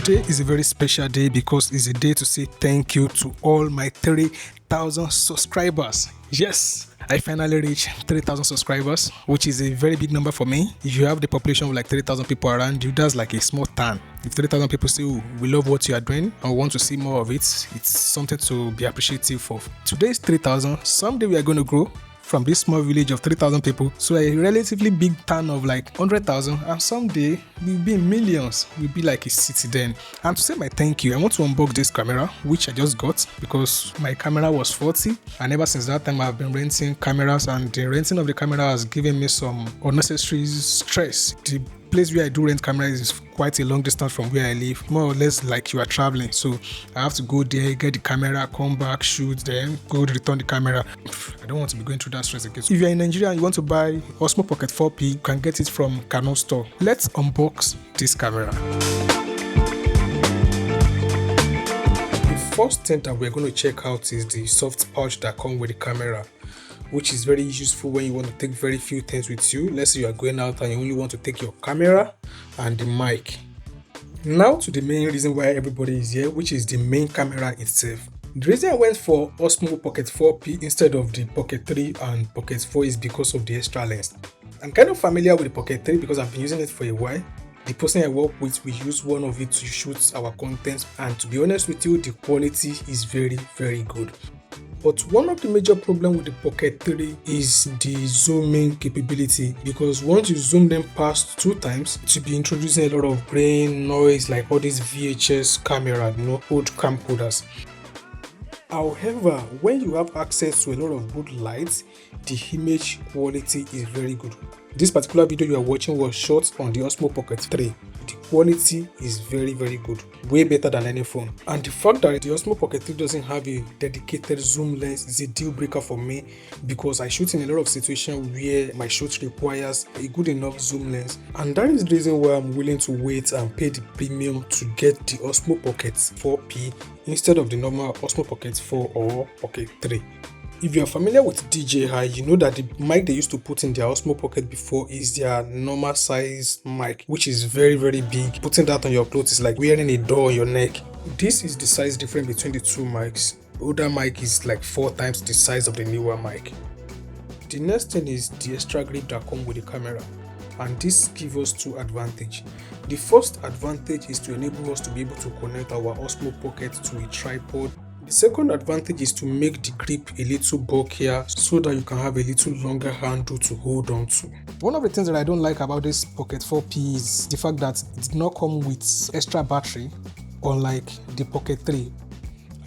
Today is a very special day because it's a day to say thank you to all my 3,000 subscribers. Yes, I finally reached 3,000 subscribers, which is a very big number for me. If you have the population of like 3,000 people around you, that's like a small town. If 3,000 people say, oh, we love what you are doing and want to see more of it, it's something to be appreciative of. Today is 3,000. Someday we are going to grow from this small village of 3,000 people to a relatively big town of like 100,000, and someday we'll be in millions. We'll be like a city then. And to say my thank you, I want to unbox this camera, which I just got because my camera was faulty, and ever since that time I've been renting cameras, and the renting of the camera has given me some unnecessary stress. The place where I do rent cameras is quite a long distance from where I live, more or less like you are traveling. So I have to go there, get the camera, come back, shoot, then go return the camera. I don't want to be going through that stress again. So if you're in Nigeria and you want to buy Osmo Pocket 4P, you can get it from Canon store. Let's unbox this camera. The first thing that we're going to check out is the soft pouch that comes with the camera, which is very useful when you want to take very few things with you. Let's say you are going out and you only want to take your camera and the mic. Now to the main reason why everybody is here, which is the main camera itself. The reason I went for Osmo Pocket 4P instead of the Pocket 3 and Pocket 4 is because of the extra lens. I'm kind of familiar with the Pocket 3 because I've been using it for a while. The person I work with, we use one of it to shoot our content, and to be honest with you, the quality is very, very good. But one of the major problems with the Pocket 3 is the zooming capability, because once you zoom them past 2 times, it will be introducing a lot of grain, noise, like all these VHS camera, old camcorders. However, when you have access to a lot of good lights, the image quality is very good. This particular video you are watching was shot on the Osmo Pocket 3. The quality is very, very good, way better than any phone. And the fact that the Osmo Pocket 3 doesn't have a dedicated zoom lens is a deal breaker for me, because I shoot in a lot of situations where my shoot requires a good enough zoom lens, and that is the reason why I'm willing to wait and pay the premium to get the Osmo Pocket 4P instead of the normal Osmo Pocket 4 or Pocket 3. If you are familiar with DJI, you know that the mic they used to put in their Osmo Pocket before is their normal size mic, which is very, very big. Putting that on your clothes is like wearing a door on your neck. This is the size difference between the two mics. The older mic is like 4 times the size of the newer mic. The next thing is the extra grip that comes with the camera, and this gives us 2 advantages. The first advantage is to enable us to be able to connect our Osmo Pocket to a tripod. The second advantage is to make the grip a little bulkier so that you can have a little longer handle to hold on to. One of the things that I don't like about this Pocket 4P is the fact that it did not come with extra battery, unlike the Pocket 3.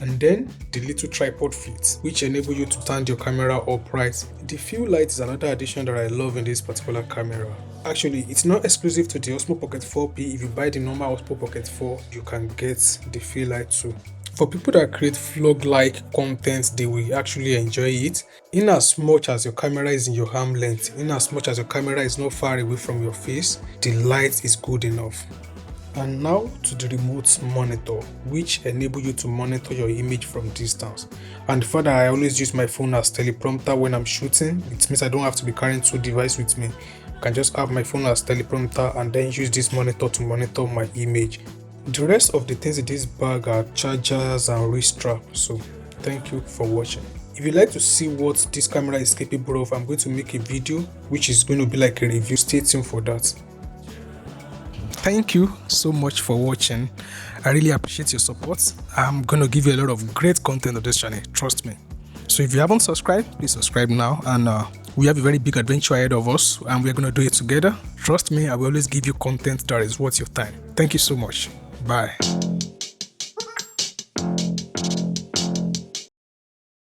And then the little tripod feet, which enable you to stand your camera upright. The fill light is another addition that I love in this particular camera. Actually, it's not exclusive to the Osmo Pocket 4P. If you buy the normal Osmo Pocket 4, you can get the fill light too. For people that create vlog-like content, they will actually enjoy it. In as much as your camera is in your arm length, in as much as your camera is not far away from your face, the light is good enough. And now to the remote monitor, which enable you to monitor your image from distance. And the fact that I always use my phone as teleprompter when I'm shooting, it means I don't have to be carrying 2 devices with me. I can just have my phone as teleprompter and then use this monitor to monitor my image. The rest of the things in this bag are chargers and wrist strap. So thank you for watching. If you'd like to see what this camera is capable of, I'm going to make a video which is going to be like a review. Stay tuned for that. Thank you so much for watching. I really appreciate your support. I'm going to give you a lot of great content on this channel, trust me. So if you haven't subscribed, please subscribe now. And we have a very big adventure ahead of us, and we're going to do it together. Trust me, I will always give you content that is worth your time. Thank you so much. Bye.